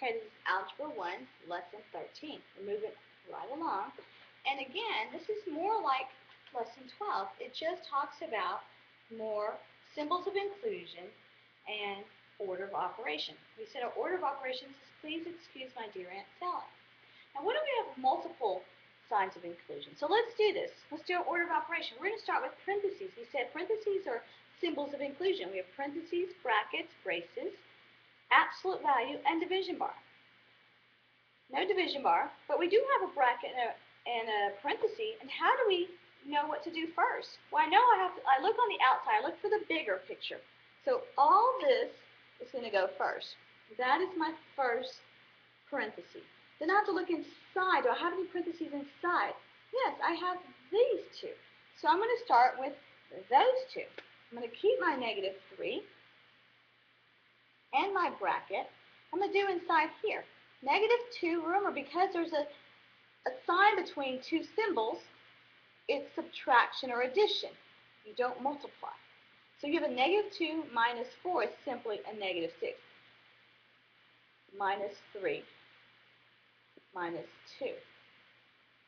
Okay, this is Algebra 1, Lesson 13. We're moving right along. And again, this is more like Lesson 12. It just talks about more symbols of inclusion and order of operation. We said our order of operations is please excuse my dear Aunt Sally. Now, what do we have multiple signs of inclusion? So let's do this. Let's do an order of operation. We're going to start with parentheses. We said parentheses are symbols of inclusion. We have parentheses, brackets, braces, absolute value, and division bar. No division bar, but we do have a bracket and a parenthesis, and how do we know what to do first? Well, I know I look on the outside, I look for the bigger picture. So all this is going to go first. That is my first parenthesis. Then I have to look inside. Do I have any parentheses inside? Yes, I have these two. So I'm going to start with those two. I'm going to keep my -3 and my bracket. I'm going to do inside here. -2, remember, because there's a sign between two symbols, it's subtraction or addition. You don't multiply. So you have a -2 minus 4 is simply a -6. -3 minus 2.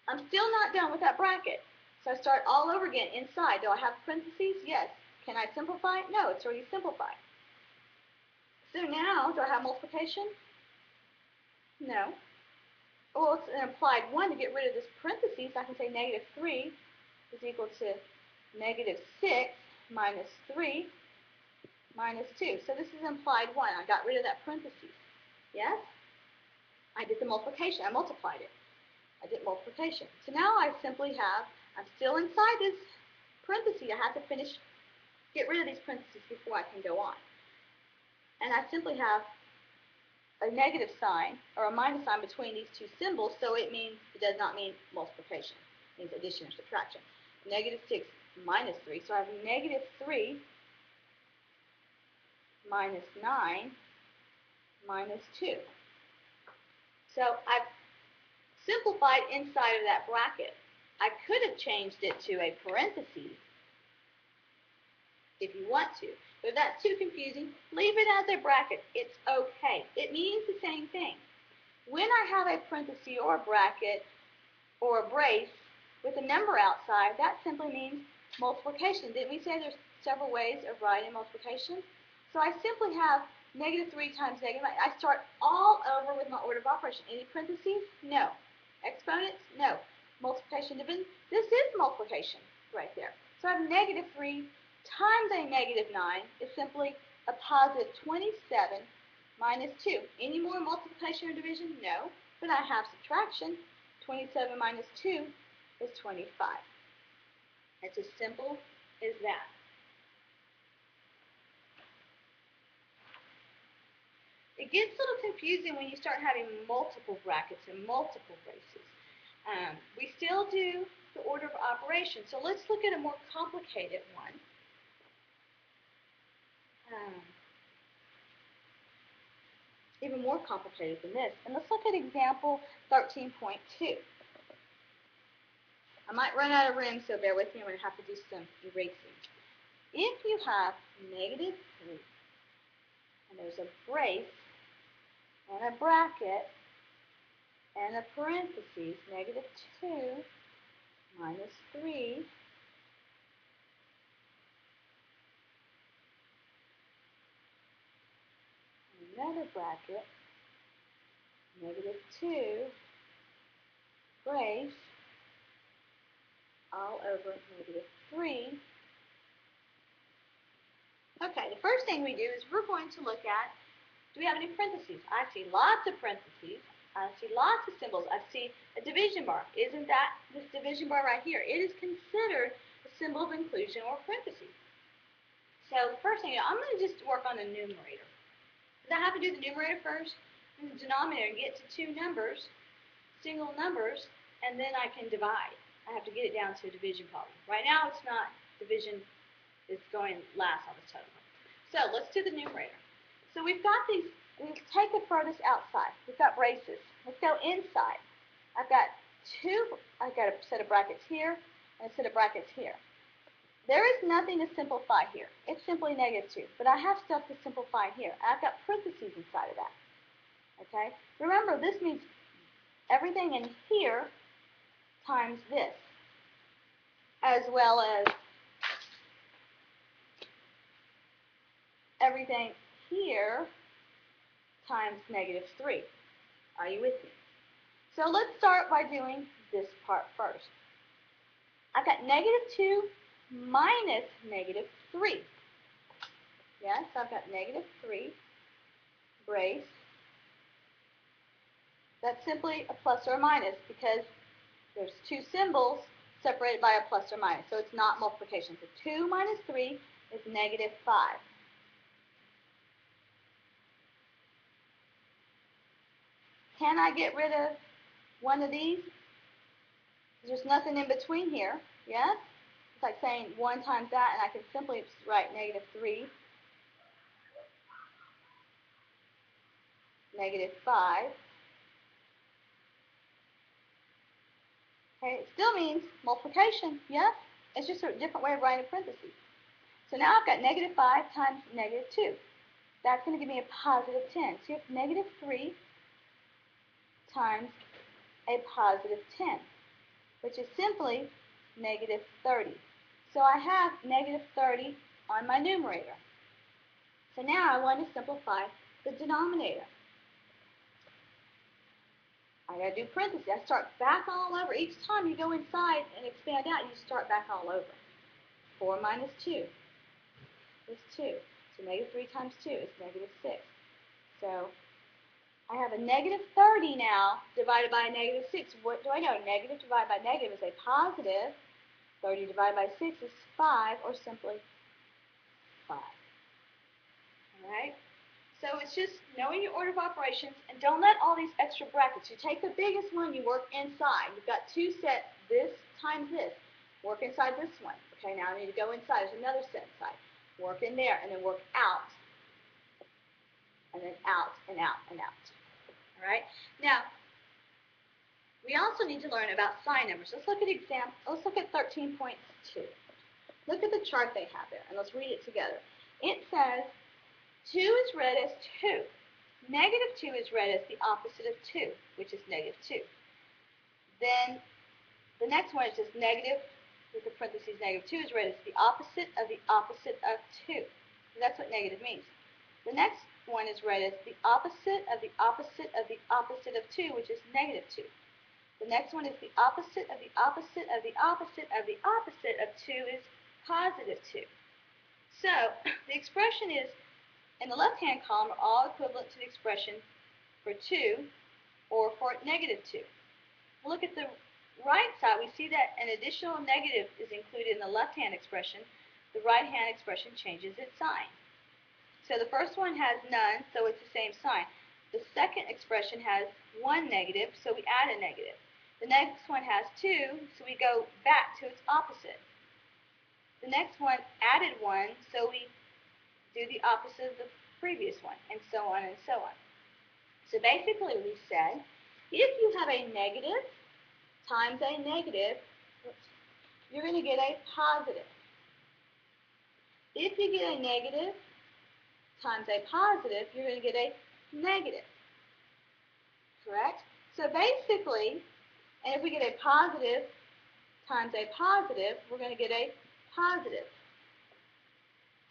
I'm still not done with that bracket. So I start all over again inside. Do I have parentheses? Yes. Can I simplify? No, it's already simplified. So now, do I have multiplication? No. Well, it's an implied 1 to get rid of this parentheses. I can say -3 is equal to -6 minus 3 minus 2. So this is implied 1. I got rid of that parentheses. Yes? I did the multiplication. I multiplied it. I did multiplication. So now I simply have, I'm still inside this parentheses. I have to get rid of these parentheses before I can go on. And I simply have a negative sign or a minus sign between these two symbols, so it does not mean multiplication. It means addition or subtraction. -6 minus 3, so I have -3 minus 9 minus 2. So I've simplified inside of that bracket. I could have changed it to a parenthesis if you want to. But if that's too confusing, leave it as a bracket. It's okay. It means the same thing. When I have a parenthesis or a bracket or a brace with a number outside, that simply means multiplication. Didn't we say there's several ways of writing multiplication? So I simply have -3 times negative. I start all over with my order of operation. Any parentheses? No. Exponents? No. Multiplication, division? This is multiplication right there. So I have -3 times a -9 is simply a +27 minus 2. Any more multiplication or division? No. But I have subtraction. 27 minus 2 is 25. It's as simple as that. It gets a little confusing when you start having multiple brackets and multiple braces. We still do the order of operation. So let's look at a more complicated one. Even more complicated than this. And let's look at example 13.2. I might run out of room, so bear with me. I'm going to have to do some erasing. If you have -3, and there's a brace, and a bracket, and a parenthesis, -2 minus 3, another bracket, -2, brace, all over -3. Okay, the first thing we do is we're going to look at, do we have any parentheses? I see lots of parentheses. I see lots of symbols. I see a division bar. Isn't that this division bar right here? It is considered a symbol of inclusion or parentheses. So the first thing, I'm going to just work on the numerator. I have to do the numerator first and the denominator and get to two numbers, single numbers, and then I can divide. I have to get it down to a division problem. Right now it's not. Division is going last on the total. So let's do the numerator. So we've got these, we take the furthest outside. We've got braces. Let's go inside. I've got a set of brackets here and a set of brackets here. There is nothing to simplify here. It's simply -2. But I have stuff to simplify here. I've got parentheses inside of that. I Okay? Remember, this means everything in here times this, as well as everything here times -3. Are you with me? So let's start by doing this part first. I've got -2 minus -3. Yes, I've got -3 brace. That's simply a plus or a minus because there's two symbols separated by a plus or minus. So it's not multiplication. So 2 minus 3 is -5. Can I get rid of one of these? There's nothing in between here. Yes? It's like saying 1 times that, and I can simply write -3, -5. Okay, it still means multiplication, yes? It's just a different way of writing a parentheses. So now I've got -5 times -2. That's going to give me a positive 10. So you have -3 times a positive 10, which is simply -30. So I have -30 on my numerator. So now I want to simplify the denominator. I got to do parentheses. I start back all over. Each time you go inside and expand out, you start back all over. 4 minus 2 is 2. So -3 times 2 is -6. So I have a -30 now divided by a -6. What do I know? Negative divided by negative is a positive. 30 divided by 6 is 5, or simply 5. All right? So it's just knowing your order of operations, and don't let all these extra brackets. You take the biggest one, you work inside. You've got two sets, this times this. Work inside this one. Okay, now I need to go inside. There's another set inside. Work in there, and then work out, and then out, and out, and out. All right? Now, we also need to learn about sign numbers. Let's look at 13.2. Look at the chart they have there, and let's read it together. It says 2 is read as 2. -2 is read as the opposite of 2, which is -2. Then the next one is just negative with the parentheses -2 is read as the opposite of 2. So that's what negative means. The next one is read as the opposite of the opposite of the opposite of 2, which is -2. The next one is the opposite of the opposite of the opposite of the opposite of 2 is +2. So the expression is in the left-hand column are all equivalent to the expression for 2 or for -2. Look at the right side. We see that an additional negative is included in the left-hand expression. The right-hand expression changes its sign. So the first one has none, so it's the same sign. The second expression has 1 negative, so we add a negative. The next one has 2, so we go back to its opposite. The next one added 1, so we do the opposite of the previous one, and so on and so on. So basically we said, if you have a negative times a negative, you're going to get a positive. If you get a negative times a positive, you're going to get a negative. Correct? So basically, and if we get a positive times a positive, we're going to get a positive.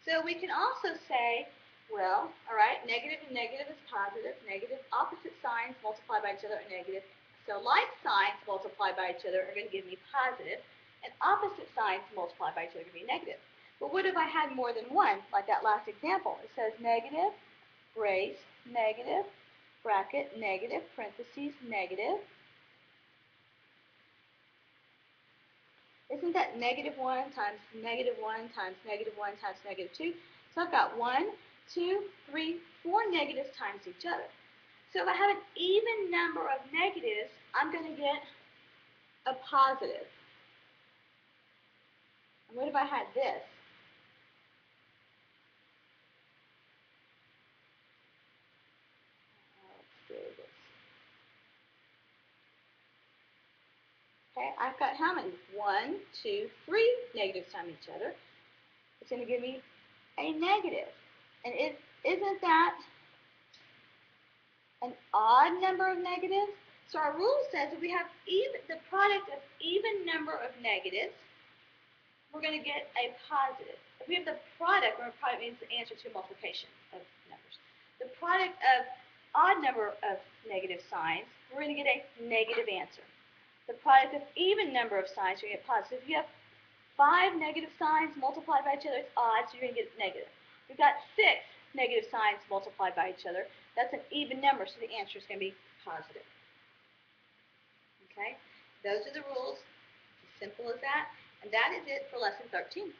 So we can also say, well, all right, negative and negative is positive. Negative opposite signs multiplied by each other are negative. So like signs multiplied by each other are going to give me positive, and opposite signs multiplied by each other are going to be negative. But what if I had more than one, like that last example? It says negative, brace, negative, bracket, negative, parentheses, negative. Isn't that -1 times -1 times -1 times -2? So I've got 1, 2, 3, 4 negatives times each other. So if I have an even number of negatives, I'm going to get a positive. And what if I had this? Let's do this. Okay, I've got how many? 1, 2, 3 negatives times each other. It's going to give me a negative. And isn't that an odd number of negatives. So our rule says if we have the product of even number of negatives, we're going to get a positive. If we have the product, remember product means the answer to multiplication of numbers. The product of odd number of negative signs, we're going to get a negative answer. The product of even number of signs, you're going to get positive. If you have 5 negative signs multiplied by each other, it's odd, so you're going to get negative. We've got 6 negative signs multiplied by each other. That's an even number, so the answer is going to be positive. Okay? Those are the rules. It's as simple as that. And that is it for lesson 13.